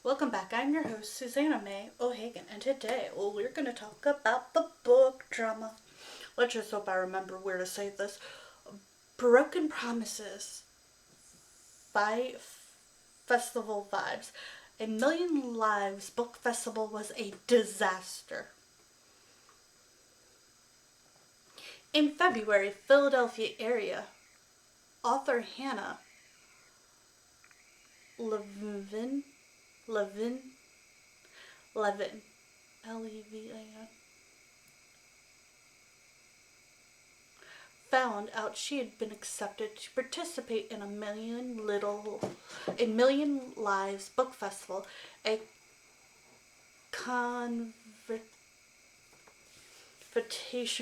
Welcome back. I'm your host, Susanna May O'Hagan, and today we're going to talk about the book drama. Let's just hope I remember where to say this. Broken Promises by Festival Vibes. A Million Lives Book Festival was a disaster. In February, Philadelphia area author Hannah Levin Levin Levin Levin found out she had been accepted to participate in a Million Lives Book Festival, a convocation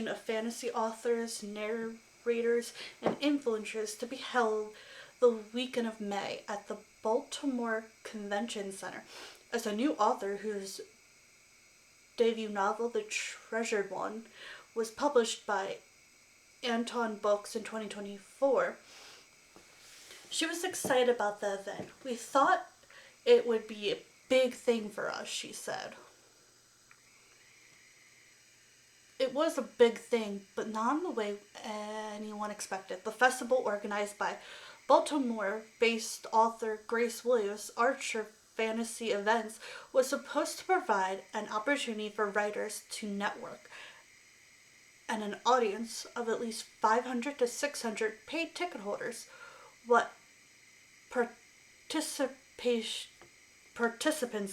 of fantasy authors, narrators, and influencers to be held the weekend of May at the Baltimore Convention Center. As a new author whose debut novel, The Treasured One, was published by Anton Books in 2024, she was excited about the event. "We thought it would be a big thing for us," she said. "It was a big thing, but not in the way anyone expected." The festival, organized by Baltimore-based author Grace Williams, Archer Fantasy Events, was supposed to provide an opportunity for writers to network and an audience of at least 500 to 600 paid ticket holders. What participants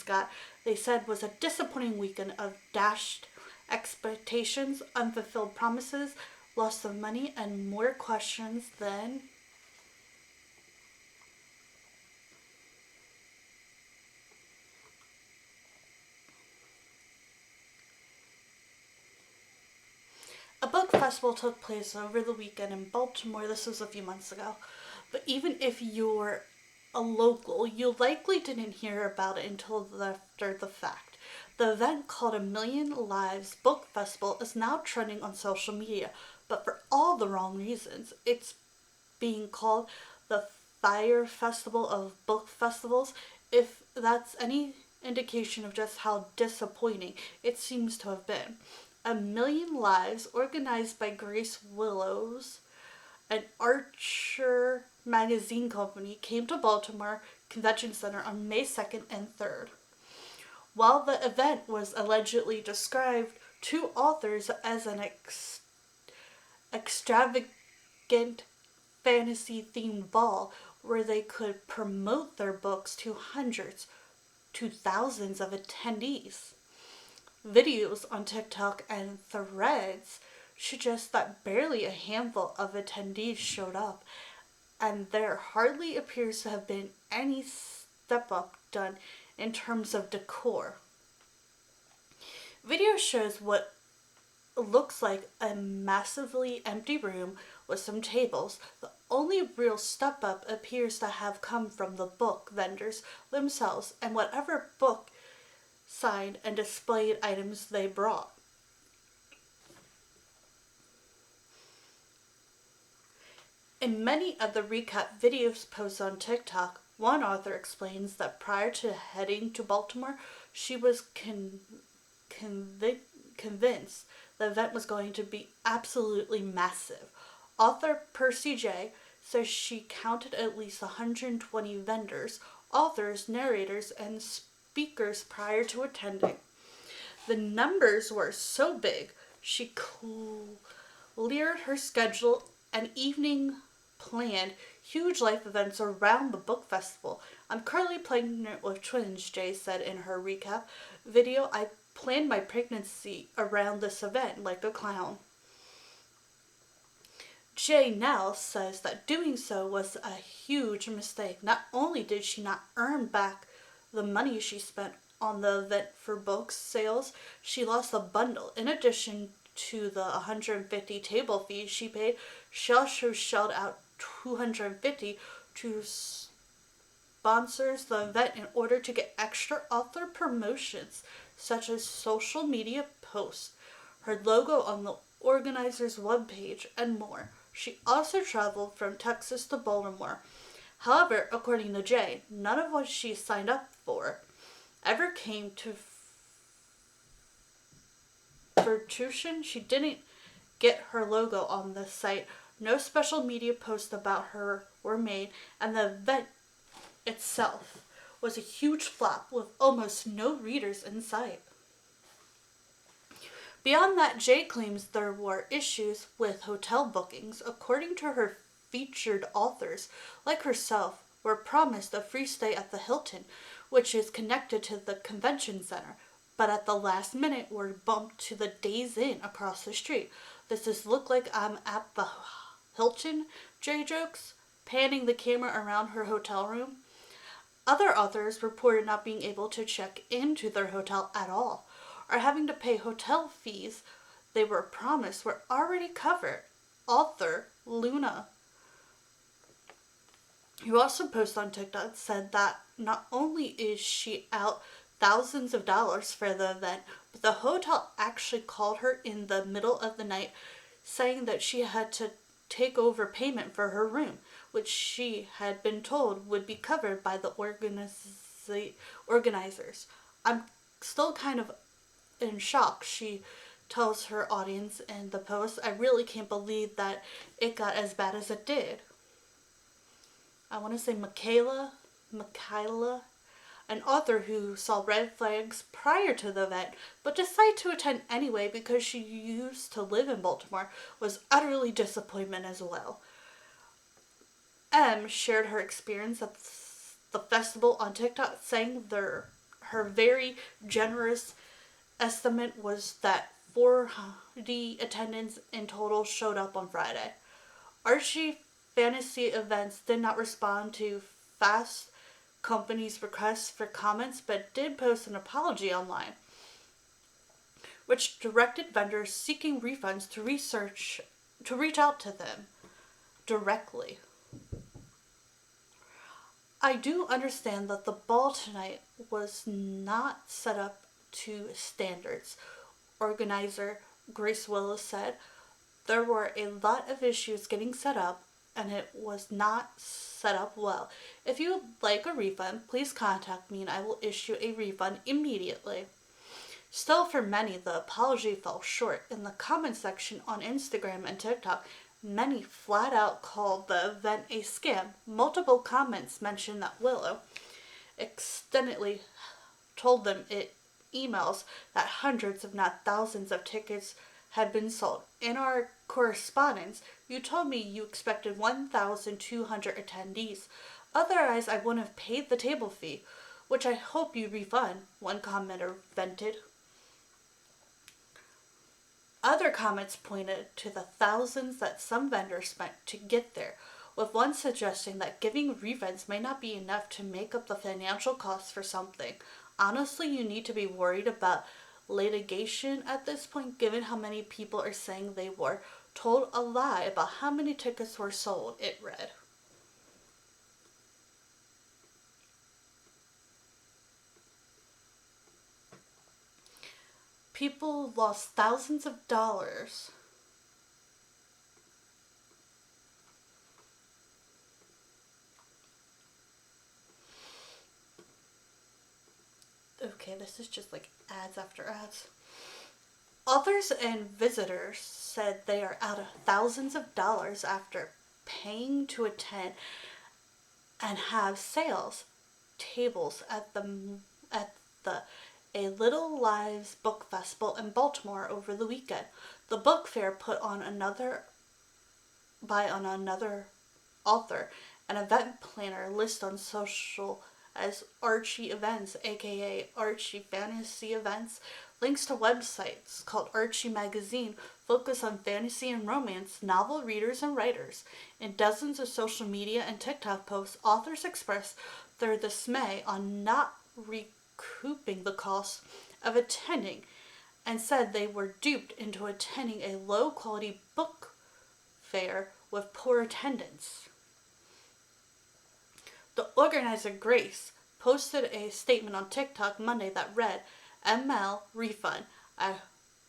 got, they said, was a disappointing weekend of dashed expectations, unfulfilled promises, loss of money, and more questions than a book festival took place over the weekend in Baltimore. This was a few months ago. But even if you're a local, you likely didn't hear about it until after the fact. The event, called A Million Lives Book Festival, is now trending on social media, but for all the wrong reasons. It's being called the Fyre Festival of Book Festivals. If that's any indication of just how disappointing it seems to have been. A Million Lives, organized by Grace Willows, an Archer magazine company, came to Baltimore Convention Center on May 2nd and 3rd. While the event was allegedly described to authors as an extravagant fantasy-themed ball where they could promote their books to hundreds to thousands of attendees, videos on TikTok and Threads suggest that barely a handful of attendees showed up, and there hardly appears to have been any step up done in terms of decor. Video shows what looks like a massively empty room with some tables. The only real step up appears to have come from the book vendors themselves and whatever book signed and displayed items they brought. In many of the recap videos posted on TikTok, one author explains that prior to heading to Baltimore, she was convinced the event was going to be absolutely massive. Author Percy J. says she counted at least 120 vendors, authors, narrators, and speakers prior to attending. The numbers were so big, she cleared her schedule and evening planned huge life events around the book festival. "I'm currently pregnant with twins," Jay said in her recap video. "I planned my pregnancy around this event like a clown." Jay now says that doing so was a huge mistake. Not only did she not earn back the money she spent on the event for book sales, she lost a bundle. In addition to the $150 table fee she paid, she also shelled out $250 to sponsors the event in order to get extra author promotions, such as social media posts, her logo on the organizer's webpage, and more. She also traveled from Texas to Baltimore. However, according to Jay, none of what she signed up for ever came to fruition, she didn't get her logo on the site. No special media posts about her were made, and the event itself was a huge flop with almost no readers in sight. Beyond that, Jay claims there were issues with hotel bookings. According to her, featured authors, like herself, were promised a free stay at the Hilton, which is connected to the convention center, but at the last minute were bumped to the Days Inn across the street. Does this look like I'm at the Hilton? Jay jokes, panning the camera around her hotel room. Other authors reported not being able to check into their hotel at all, or having to pay hotel fees they were promised were already covered. Author Luna, who also posted on TikTok, said that not only is she out thousands of dollars for the event, but the hotel actually called her in the middle of the night saying that she had to take over payment for her room, which she had been told would be covered by the organizers. I'm still kind of in shock, she tells her audience in the post. I really can't believe that it got as bad as it did. I want to say Michaela, an author who saw red flags prior to the event but decided to attend anyway because she used to live in Baltimore, was utterly disappointed as well. M shared her experience at the festival on TikTok, saying her very generous estimate was that 40 attendants in total showed up on Friday. Archie Fantasy Events did not respond to Fast Company's requests for comments, but did post an apology online, which directed vendors seeking refunds to reach out to them directly. I do understand that the ball tonight was not set up to standards, organizer Grace Willis said. There were a lot of issues getting set up, and it was not set up well. If you would like a refund, please contact me and I will issue a refund immediately. Still, for many, the apology fell short. In the comment section on Instagram and TikTok, many flat out called the event a scam. Multiple comments mentioned that Willow extendedly told them it emails that hundreds, if not thousands, of tickets had been sold. In our correspondence, you told me you expected 1,200 attendees. Otherwise, I wouldn't have paid the table fee, which I hope you refund, one commenter vented. Other comments pointed to the thousands that some vendors spent to get there, with one suggesting that giving refunds may not be enough to make up the financial costs for something. Honestly, you need to be worried about litigation at this point, given how many people are saying they were told a lie about how many tickets were sold, it read. People lost thousands of dollars. Okay, this is just like ads after ads. Authors and visitors said they are out of thousands of dollars after paying to attend and have sales tables at the A Little Lives Book Festival in Baltimore over the weekend. The book fair put on another author and event planner listed on social as Archie Events, aka Archie Fantasy Events. Links to websites called Archie Magazine focus on fantasy and romance novel readers and writers. In dozens of social media and TikTok posts, authors express their dismay on not recouping the cost of attending and said they were duped into attending a low-quality book fair with poor attendance. The organizer, Grace, posted a statement on TikTok Monday that read, ML refund. I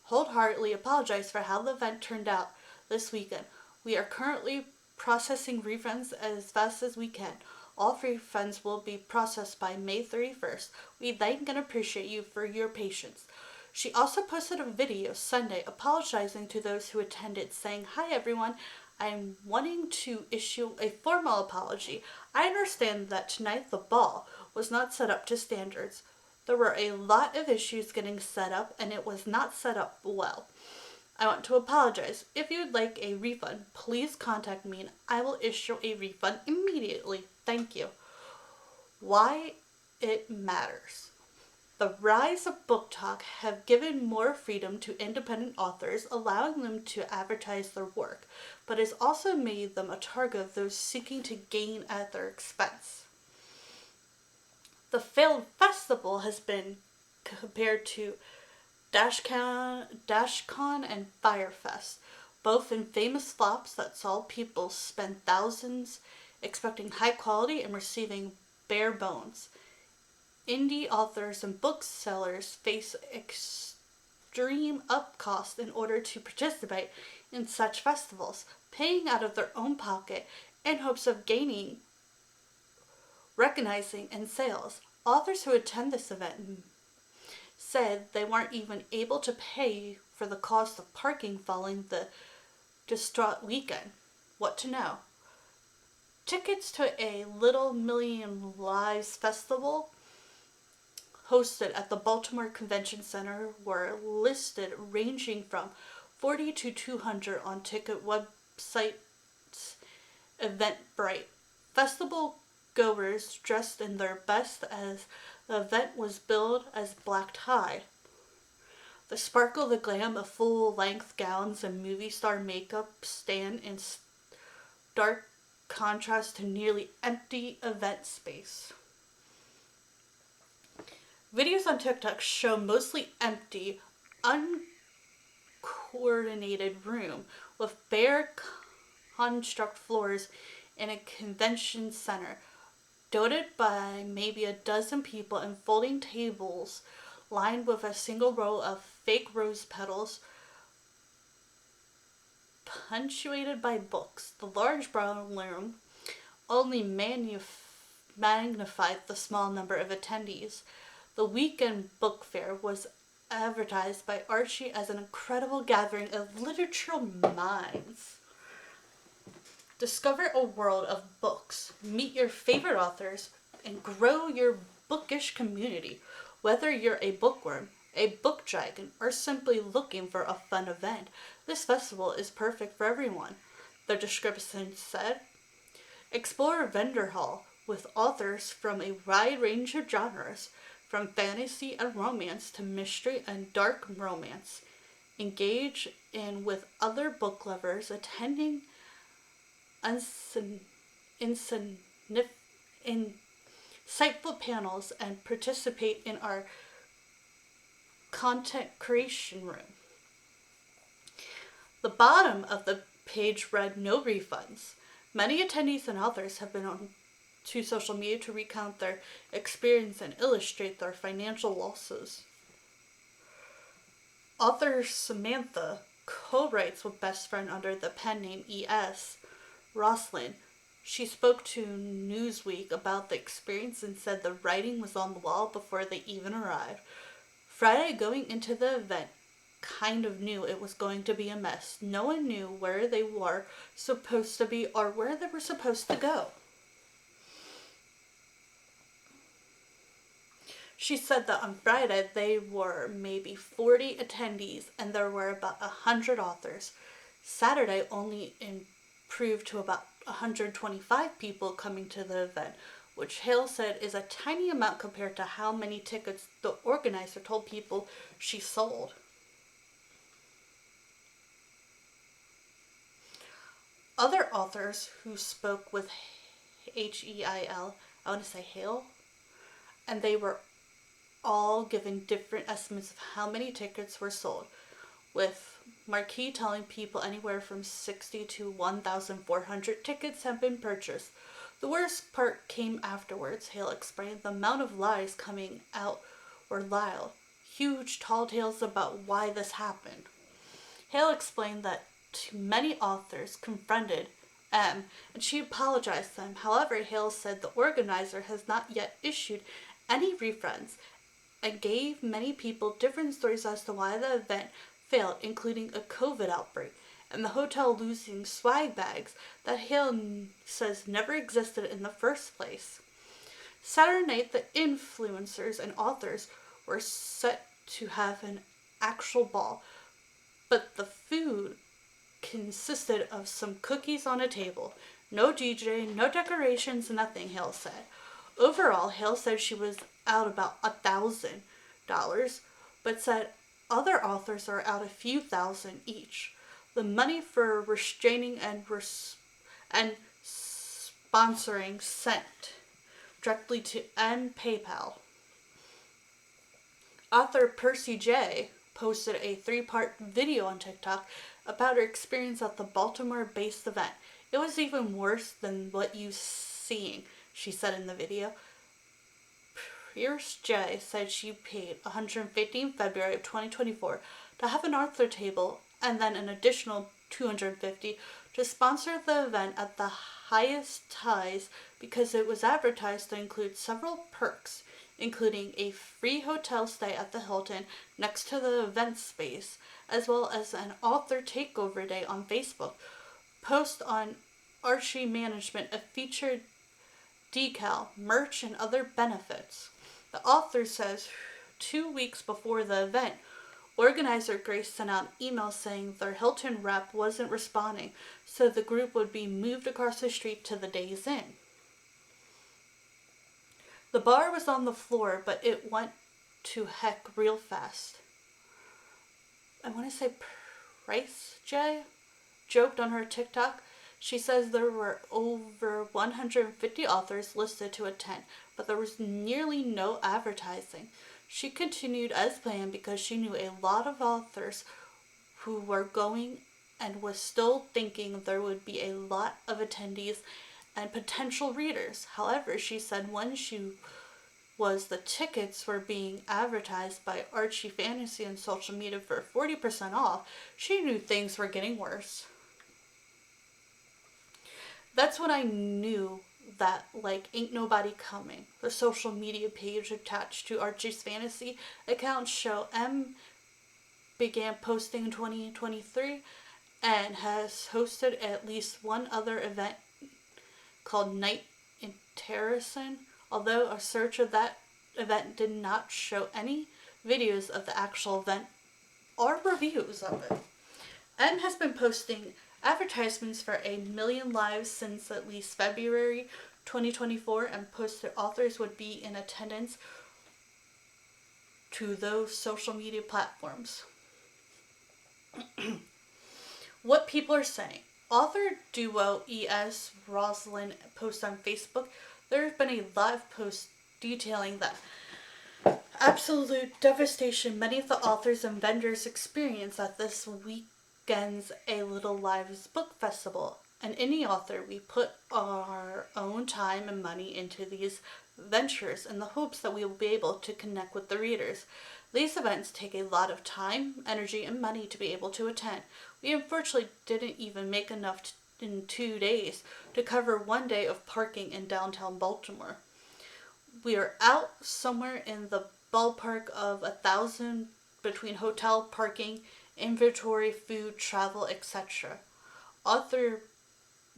wholeheartedly apologize for how the event turned out this weekend. We are currently processing refunds as fast as we can. All refunds will be processed by May 31st. We thank and appreciate you for your patience. She also posted a video Sunday apologizing to those who attended, saying, "Hi everyone, I'm wanting to issue a formal apology. I understand that tonight the ball was not set up to standards. There were a lot of issues getting set up and it was not set up well. I want to apologize. If you would like a refund, please contact me and I will issue a refund immediately. Thank you." Why it matters. The rise of Book Talk have given more freedom to independent authors, allowing them to advertise their work, but has also made them a target of those seeking to gain at their expense. The failed festival has been compared to DashCon and Firefest, both in famous flops that saw people spend thousands expecting high quality and receiving bare bones. Indie authors and booksellers face extreme up costs in order to participate in such festivals, paying out of their own pocket in hopes of gaining recognizing and sales. Authors who attend this event said they weren't even able to pay for the cost of parking following the distraught weekend. What to know? Tickets to a Little Million Lives festival hosted at the Baltimore Convention Center were listed ranging from $40 to $200 on ticket websites Eventbrite. Festival goers dressed in their best as the event was billed as black tie. The sparkle, the glam of full-length gowns and movie star makeup stand in stark contrast to nearly empty event space. Videos on TikTok show mostly empty, uncoordinated room with bare construct floors in a convention center, dotted by maybe a dozen people and folding tables lined with a single row of fake rose petals punctuated by books. The large brown room only magnified the small number of attendees. The weekend book fair was advertised by Archie as an incredible gathering of literary minds. Discover a world of books, meet your favorite authors, and grow your bookish community. Whether you're a bookworm, a book dragon, or simply looking for a fun event, this festival is perfect for everyone. The description said, "Explore a vendor hall with authors from a wide range of genres, from fantasy and romance to mystery and dark romance. Engage in with other book lovers, attending insightful panels, and participate in our content creation room." The bottom of the page read, "No refunds." Many attendees and authors have been on to social media to recount their experience and illustrate their financial losses. Author Samantha co-writes with best friend under the pen name E.S. Roslin. She spoke to Newsweek about the experience and said the writing was on the wall before they even arrived. Friday, going into the event, kind of knew it was going to be a mess. No one knew where they were supposed to be or where they were supposed to go. She said that on Friday there were maybe 40 attendees and there were about 100 authors. Saturday only improved to about 125 people coming to the event, which Hale said is a tiny amount compared to how many tickets the organizer told people she sold. Other authors who spoke with HEIL, I want to say Hale, and they were all given different estimates of how many tickets were sold, with Marquis telling people anywhere from 60 to 1,400 tickets have been purchased. The worst part came afterwards, Hale explained. The amount of lies coming out were loud. Huge tall tales about why this happened. Hale explained that to many authors confronted M, and she apologized to him. However, Hale said the organizer has not yet issued any refunds and gave many people different stories as to why the event failed, including a COVID outbreak and the hotel losing swag bags that Hale says never existed in the first place. Saturday night, the influencers and authors were set to have an actual ball, but the food consisted of some cookies on a table. No DJ, no decorations, nothing, Hale said. Overall, Hale said she was out about $1,000, but said other authors are out a few thousand each. The money for restraining and sponsoring sent directly to PayPal. Author Percy J posted a 3-part video on TikTok about her experience at the Baltimore-based event. It was even worse than what you seeing, she said in the video. Percy J said she paid $150 in February of 2024 to have an author table and then an additional $250 to sponsor the event at the highest ties because it was advertised to include several perks, including a free hotel stay at the Hilton next to the event space, as well as an author takeover day on Facebook. Post on Archie Management a featured decal, merch, and other benefits. The author says 2 weeks before the event, organizer Grace sent out emails saying their Hilton rep wasn't responding, so the group would be moved across the street to the Days Inn. The bar was on the floor, but it went to heck real fast. I want to say Price J joked on her TikTok. She says there were over 150 authors listed to attend, but there was nearly no advertising. She continued as planned because she knew a lot of authors who were going and was still thinking there would be a lot of attendees and potential readers. However, she said when the tickets were being advertised by Archie Fantasy and social media for 40% off, she knew things were getting worse. That's when I knew that, Ain't Nobody Coming, the social media page attached to Archie's Fantasy account show M began posting in 2023 and has hosted at least one other event called Night in Terracin, although a search of that event did not show any videos of the actual event or reviews of it. M has been posting advertisements for 1 million lives since at least February 2024 and posted authors would be in attendance to those social media platforms. What people are saying. Author duo E.S. Rosalind posts on Facebook. There has been a live post detailing the absolute devastation many of the authors and vendors experience at this weekend's A Little Lives book festival. And any author, we put our own time and money into these ventures in the hopes that we will be able to connect with the readers. These events take a lot of time, energy, and money to be able to attend. We unfortunately didn't even make enough in 2 days to cover 1 day of parking in downtown Baltimore. We are out somewhere in the ballpark of $1,000 between hotel, parking, inventory, food, travel, etc. Author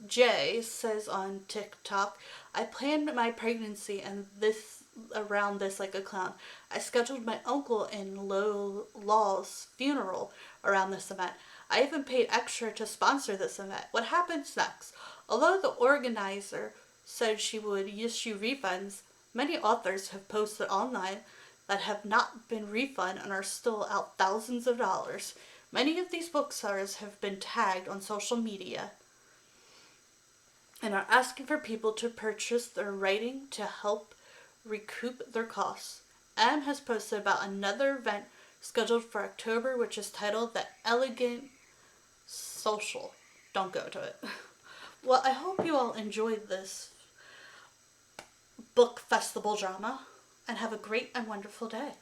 Jay says on TikTok, I planned my pregnancy and this around this like a clown. I scheduled my uncle in Law's funeral around this event. I even paid extra to sponsor this event. What happens next? Although the organizer said she would issue refunds, many authors have posted online that have not been refunded and are still out thousands of dollars. Many of these booksellers have been tagged on social media and are asking for people to purchase their writing to help recoup their costs. M has posted about another event scheduled for October, which is titled The Elegant Social. Don't go to it. Well, I hope you all enjoyed this book festival drama and have a great and wonderful day.